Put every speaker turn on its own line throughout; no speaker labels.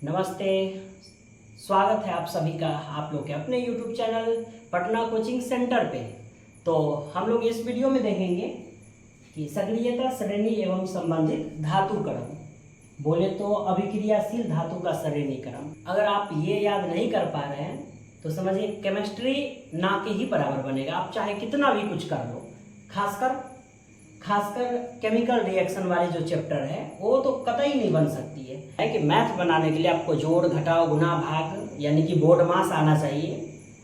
नमस्ते। स्वागत है आप सभी का आप लोग के अपने YouTube channel Patna coaching centre पे। तो हम लोग इस वीडियो में देखेंगे कि सक्रियता श्रेणी एवं संबंधित धातु क्रम, बोले तो अभिक्रियाशील धातु का श्रेणी क्रम। अगर आप ये याद नहीं कर पा रहे हैं तो समझिए केमिस्ट्री ना के ही बराबर बनेगा, आप चाहे कितना भी कुछ कर लो। खासकर केमिकल रिएक्शन वाले जो चैप्टर है वो तो कतई नहीं बन सकती है कि मैथ बनाने के लिए आपको जोड़ घटाव गुना भाग यानी कि बोर्ड मास आना चाहिए,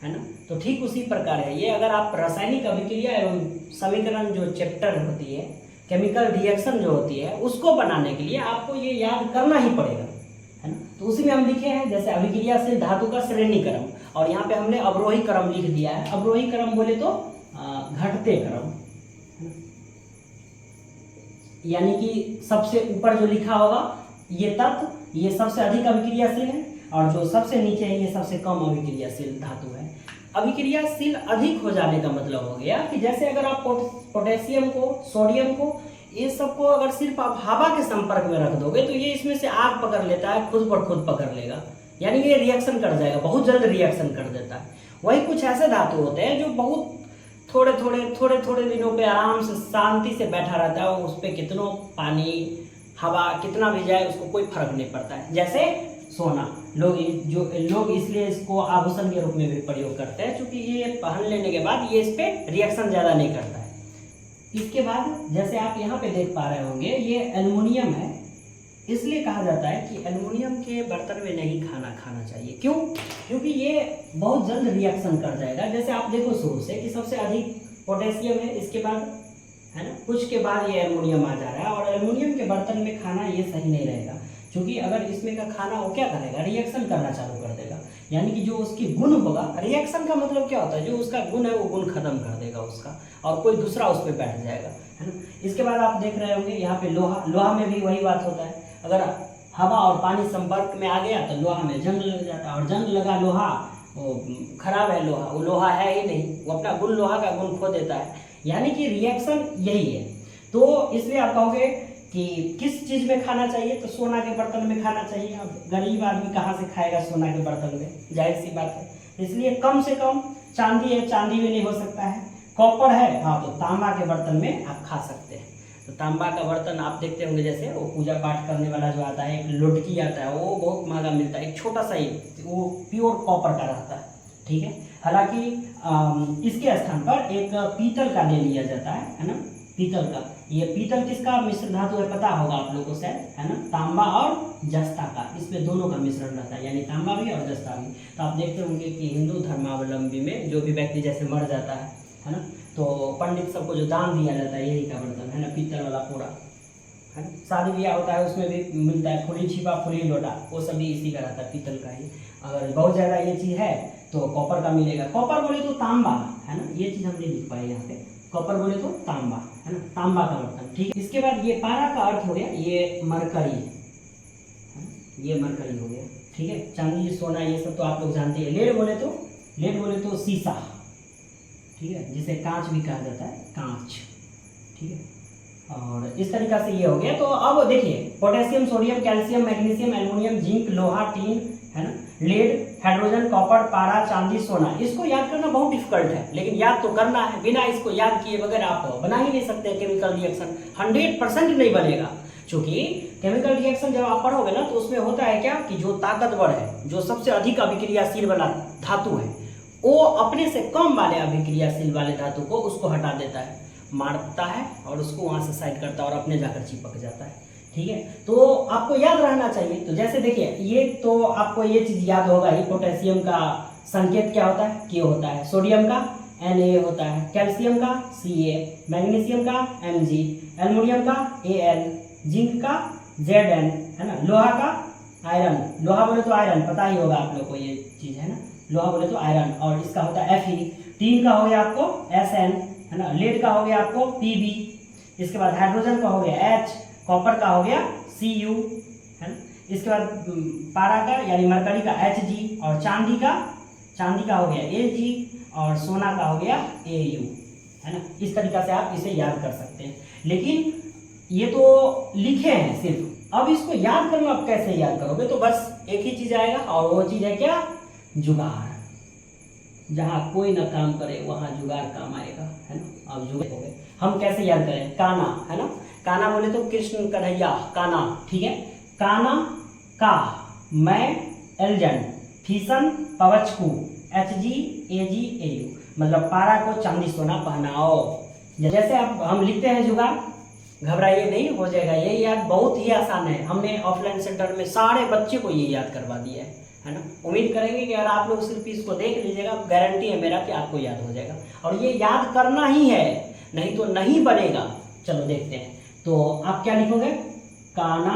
है ना। तो ठीक उसी प्रकार है ये, अगर आप रासायनिक अभिक्रिया एवं समीकरण जो चैप्टर होती है, केमिकल रिएक्शन जो होती है, उसको बनाने के लिए आपको ये याद करना ही पड़ेगा, है ना। तो उसी में हम लिखे हैं जैसे अभिक्रियाशील धातु का श्रेणी क्रम, और यहाँ पे हमने अवरोही क्रम लिख दिया है। अवरोही क्रम बोले तो घटते क्रम, यानी कि सबसे ऊपर जो लिखा होगा ये तत्व ये सबसे अधिक अभिक्रियाशील है, और जो सबसे नीचे है ये सबसे कम अभिक्रियाशील धातु है। अभिक्रियाशील अधिक हो जाने का मतलब हो गया कि जैसे अगर आप पोटेशियम को, सोडियम को, ये सबको अगर सिर्फ आप हवा के संपर्क में रख दोगे तो ये इसमें से आग पकड़ लेता है, खुद पर खुद पकड़ लेगा, यानी ये रिएक्शन कर जाएगा, बहुत जल्द रिएक्शन कर देता है। वही कुछ ऐसे धातु होते हैं जो बहुत थोड़े थोड़े दिनों पे आराम से शांति से बैठा रहता है, उस पर कितनों पानी हवा कितना भी जाए उसको कोई फर्क नहीं पड़ता है। जैसे सोना, लोग इसलिए इसको आभूषण के रूप में भी प्रयोग करते हैं, क्योंकि ये पहन लेने के बाद ये इस पे रिएक्शन ज़्यादा नहीं करता है। इसके बाद जैसे आप यहाँ पे देख पा रहे होंगे ये एल्युमिनियम है, इसलिए कहा जाता है कि एल्युमिनियम के बर्तन में नहीं खाना चाहिए। क्यों? क्योंकि ये बहुत जल्द रिएक्शन कर जाएगा। जैसे आप देखो शुरू से कि सबसे अधिक पोटेशियम है, इसके बाद है ना, कुछ के बाद ये एल्युमिनियम आ जा रहा है, और एल्युमिनियम के बर्तन में खाना ये सही नहीं रहेगा, क्योंकि अगर इसमें का खाना वो क्या करेगा, रिएक्शन करना चालू कर देगा। यानी कि जो उसकी गुण होगा, रिएक्शन का मतलब क्या होता है, जो उसका गुण है वो गुण खत्म कर देगा उसका, और कोई दूसरा उस पर बैठ जाएगा, है ना। इसके बाद आप देख रहे होंगे यहाँ पे लोहा में भी वही बात होता है। अगर हवा और पानी संपर्क में आ गया तो लोहा में जंग लग जाता है, और जंग लगा लोहा वो खराब है, लोहा वो लोहा है ही नहीं, वो अपना गुण लोहा का गुण खो देता है। यानी कि रिएक्शन यही है। तो इसलिए आप कहोगे कि किस चीज़ में खाना चाहिए, तो सोना के बर्तन में खाना चाहिए। अब गरीब आदमी कहाँ से खाएगा सोना के बर्तन में, जाहिर सी बात है। इसलिए कम से कम चांदी है, चांदी में नहीं हो सकता है। कॉपर है, हाँ, तो तांबा के बर्तन में आप खा सकते हैं। तो तांबा का बर्तन आप देखते होंगे, जैसे वो पूजा पाठ करने वाला जो आता है, एक लोटकी आता है, वो बहुत महंगा मिलता है, एक छोटा सा ही, वो प्योर कॉपर का रहता है, ठीक है। हालांकि इसके स्थान पर एक पीतल का ले लिया जाता है ना, पीतल का। ये पीतल किसका मिश्र धातु है पता होगा आप लोगों को शायद, है ना, तांबा और जस्ता का, इसमें दोनों का मिश्रण रहता है, यानी तांबा भी और जस्ता भी। तो आप देखते होंगे कि हिंदू धर्मावलंबी में जो भी व्यक्ति जैसे मर जाता है ना, तो पंडित सबको जो दान दिया जाता है यही का बर्तन, है ना, पीतल वाला पूरा, है ना। शादी ब्याह होता है उसमें भी मिलता है, फुली छिपा फुली लोटा, वो सब भी इसी का रहता है, पीतल का ही। अगर बहुत ज़्यादा ये चीज़ है तो कॉपर का मिलेगा। कॉपर बोले तो तांबा, है ना, ये चीज़ हम नहीं लिख पाए यहाँ पे। कॉपर बोले तो तांबा, है ना, तांबा का बर्तन, ठीक है। इसके बाद ये पारा का अर्थ हो गया ये मरकरी, ये मरकरी हो गया, ठीक है। चांदी सोना ये सब तो आप लोग जानते हैं। लेड बोले तो शीशा, ठीक है, जिसे कांच भी कहा जाता है, कांच, ठीक है। और इस तरीका से ये हो गया। तो अब देखिए potassium, sodium, calcium, magnesium, aluminium, zinc, लोहा, टीन, है ना, लेड, हाइड्रोजन, कॉपर, पारा, चांदी, सोना, इसको याद करना बहुत डिफिकल्ट है, लेकिन याद तो करना है। बिना इसको याद किए बगैर आप बना ही नहीं सकते। केमिकल रिएक्शन 100% नहीं बनेगा, क्योंकि केमिकल रिएक्शन जब आप पढ़ोगे ना तो उसमें होता है क्या कि जो ताकतवर है, जो सबसे अधिक अभिक्रियाशील वाला धातु है, वो अपने से कम वाले अभिक्रियाशील वाले धातु को उसको हटा देता है, मारता है और उसको वहां से साइड करता है और अपने जाकर चिपक जाता है, ठीक है। तो आपको याद रहना चाहिए। तो जैसे देखिए ये तो आपको ये चीज याद होगा ही, पोटेशियम का संकेत क्या होता है, के होता है, सोडियम का Na होता है, कैल्शियम का Ca, मैग्नीशियम का Mg, एल्युमिनियम का Al, जिंक का Zn, है ना, लोहा का आयरन, लोहा बोले तो आयरन पता ही होगा आप लोग को, ये चीज है ना, लोहा बोले तो आयरन, और इसका होता है Fe। टीन का हो गया आपको Sn, है ना, लेड का हो गया आपको Pb, इसके बाद हाइड्रोजन का हो गया H, कॉपर का हो गया Cu, है ना। इसके बाद पारा का यानी मरकरी का Hg, और चांदी का हो गया Ag, और सोना का हो गया Au, है ना। इस तरीका से आप इसे याद कर सकते हैं। लेकिन ये तो लिखे हैं सिर्फ, अब इसको याद करना, आप कैसे याद करोगे? तो बस एक ही चीज आएगा और वो चीज है क्या? जुगाड़। जहां कोई ना काम करे वहां जुगाड़ काम आएगा, है ना। अब जुगाड़ हो गए, हम कैसे याद करें? काना, है ना। काना बोले तो कृष्ण कन्हैया, काना, ठीक है। काना का, मैं Eljon, fission पवचकू, HG AG AU, मतलब पारा को चांदी सोना पहनाओ। जैसे आप हम लिखते हैं जुगाड़, घबराइए नहीं, हो जाएगा। ये याद बहुत ही आसान है, हमने ऑफलाइन सेंटर में सारे बच्चे को ये याद करवा दिया है ना। उम्मीद करेंगे कि अगर आप लोग सिर्फ इसको देख लीजिएगा, गारंटी है मेरा कि आपको याद हो जाएगा। और ये याद करना ही है, नहीं तो नहीं बनेगा। चलो देखते हैं। तो आप क्या लिखोगे? काना,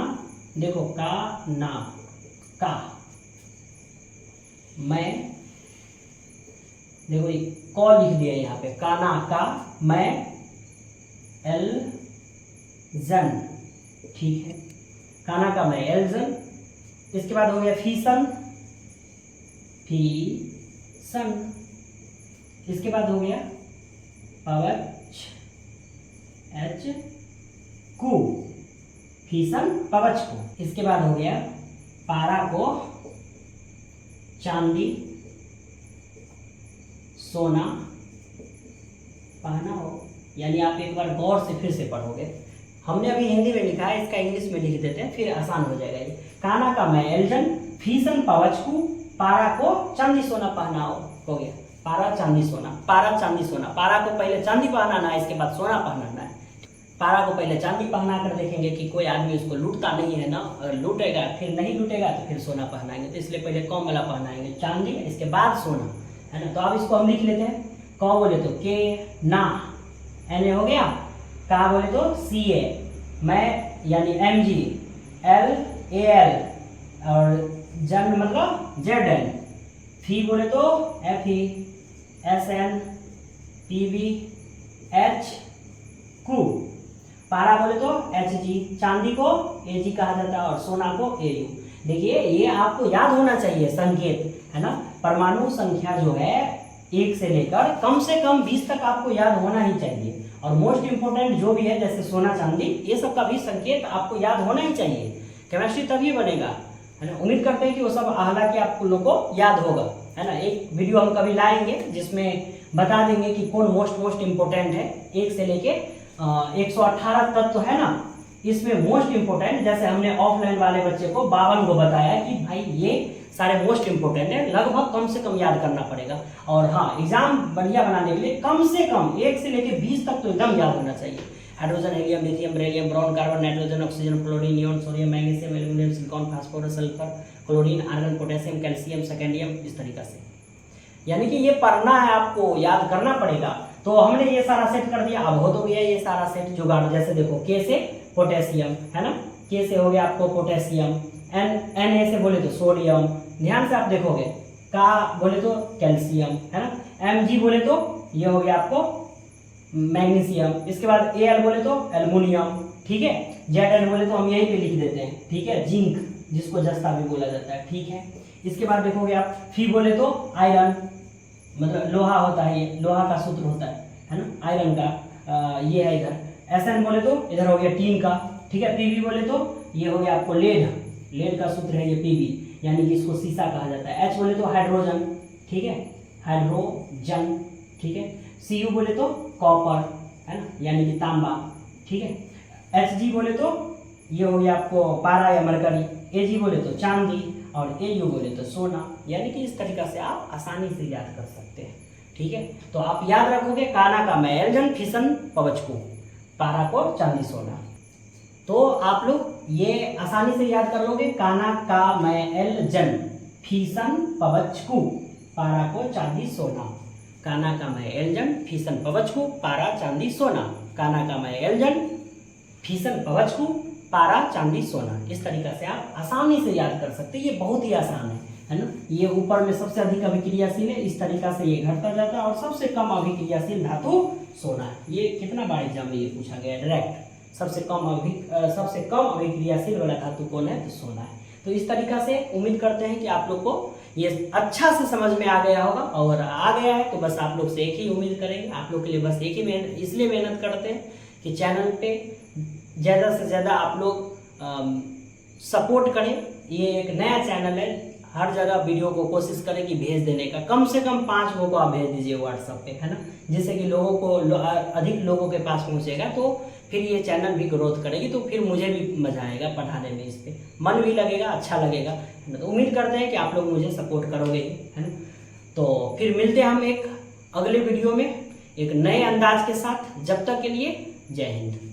देखो का ना का, मैं, देखो ये क लिख दिया यहाँ पे, काना का, मैं एल जन, ठीक है। काना का मैं एलजन। इसके बाद हो गया फीसन, फीसन। इसके बाद हो गया पवच, H कु, फीसन पवच को। इसके बाद हो गया पारा को चांदी सोना पहनाओ। यानी आप एक बार गौर से फिर से पढ़ोगे। हमने अभी हिंदी में लिखा है, इसका इंग्लिश में लिख देते हैं, फिर आसान हो जाएगा ये। काना का मैं एलजन, फीसन पवचकू, पारा को चांदी सोना पहनाओ। हो गया पारा चांदी सोना, पारा चांदी सोना। पारा को पहले चांदी पहनाना है, इसके बाद सोना पहनाना है। पारा को पहले चांदी पहना कर देखेंगे कि कोई आदमी उसको लूटता नहीं है ना। अगर लूटेगा, फिर नहीं लूटेगा तो फिर सोना पहनाएंगे। तो इसलिए पहले कम वाला पहनाएंगे, चांदी, इसके बाद सोना, है ना। तो अब इसको हम लिख लेते हैं। क बोले तो के ना, एन हो गया। का बोले तो CA, मैं यानी MG, L AL, और जन मतलब ZN। फी बोले तो FE, SN PB H Q। पारा बोले तो HG, चांदी को AG कहा जाता है और सोना को AU। देखिए ये आपको याद होना चाहिए संकेत, है ना। परमाणु संख्या जो है 1 से लेकर कम से कम 20 तक आपको याद होना ही चाहिए। और मोस्ट इंपोर्टेंट जो भी है, जैसे सोना चांदी, ये सब का भी संकेत आपको याद होना ही चाहिए। केमिस्ट्री तभी बनेगा, है ना। उम्मीद करते हैं कि वो सब हालांकि आप लोगों को याद होगा, है ना। एक वीडियो हम कभी लाएंगे जिसमें बता देंगे कि कौन मोस्ट इंपोर्टेंट है। 1 से लेके 118 तक तो है ना। इसमें मोस्ट इंपोर्टेंट, जैसे हमने ऑफलाइन वाले बच्चे को 52 को बताया कि भाई ये सारे मोस्ट इंपोर्टेंट है, लगभग कम से कम याद करना पड़ेगा। और हाँ, एग्जाम बढ़िया बनाने के लिए कम से कम 1 से लेके 20 तक तो एकदम याद होना चाहिए। Hydrogen, helium, lithium, beryllium, boron, carbon, nitrogen, oxygen, fluorine, neon, sodium, magnesium, aluminium, silicon, phosphorus, sulphur, chlorine, argon, potassium, calcium, scandium, इस तरीका से। यानी कि ये पढ़ना है, आपको याद करना पड़ेगा। तो हमने ये सारा सेट कर दिया। अब हो तो गया ये सारा सेट जुगाड़। जैसे देखो के से पोटेशियम, है ना, के से हो गया आपको पोटेशियम, Na से बोले तो सोडियम, ध्यान से आप देखोगे। का बोले तो कैल्शियम, है ना। Mg बोले तो ये हो गया आपको मैग्नीशियम। इसके बाद Al बोले तो एल्युमिनियम, ठीक है। Zn बोले तो हम यहीं पे लिख देते हैं, ठीक है, जिंक, जिसको जस्ता भी बोला जाता है, ठीक है। इसके बाद देखोगे आप फी बोले तो आयरन, मतलब लोहा होता है, ये लोहा का सूत्र होता है ना, आयरन का। ये है इधर। Sn बोले तो इधर हो गया टीन का, ठीक है। Pb बोले तो ये हो गया आपको लेड, लेड का सूत्र है ये Pb, यानी कि इसको सीसा कहा जाता है। H बोले तो हाइड्रोजन, ठीक है, हाइड्रोजन, ठीक है। Cu बोले तो कॉपर, है ना, यानी कि तांबा, ठीक है। Hg बोले तो ये हो गया आपको पारा या मरकरी। Ag बोले तो चांदी, और Au बोले तो सोना। यानी कि इस तरीका से आप आसानी से याद कर सकते हैं, ठीक है। तो आप याद रखोगे काना का मैं एलजन, फीसन पवचकू, पारा को चांदी सोना। तो आप लोग ये आसानी से याद कर लोगे। काना का मैं एलजन, फीसन पवचकू, पारा को चांदी सोना। काना का मैं एलजन, फीसन पवचकू, पारा चांदी सोना। काना का मैं एलजन, फीसन पवचकू, पारा चांदी सोना। इस तरीका से आप आसानी से याद कर सकते हैं। ये बहुत ही आसान है ना। ये ऊपर में सबसे अधिक अभिक्रियाशील है, इस तरीका से ये घटता जाता है। और सबसे कम अभिक्रियाशील धातु सोना है। ये कितना बार एग्जाम में ये पूछा गया डायरेक्ट। सबसे कम अभिक्रियाशील वाला धातु कौन है? तो सोना है। तो इस तरीका से उम्मीद करते हैं कि आप लोग को ये अच्छा से समझ में आ गया होगा। और आ गया है तो बस आप लोग से एक ही उम्मीद करेंगे, आप लोग के लिए बस एक ही इसलिए मेहनत करते हैं कि चैनल पे ज़्यादा से ज़्यादा आप लोग सपोर्ट करें। ये एक नया चैनल है, हर जगह वीडियो को कोशिश करें कि भेज देने का, कम से कम 5 लोगों को आप भेज दीजिए व्हाट्सएप पे, है ना, जिससे कि लोगों को अधिक लोगों के पास पहुंचेगा, तो फिर ये चैनल भी ग्रोथ करेगी, तो फिर मुझे भी मजा आएगा पढ़ाने में, इस पे मन भी लगेगा, अच्छा लगेगा। तो उम्मीद करते हैं कि आप लोग मुझे सपोर्ट करोगे, है ना। तो फिर मिलते हैं हम एक अगले वीडियो में एक नए अंदाज के साथ। जब तक के लिए जय हिंद।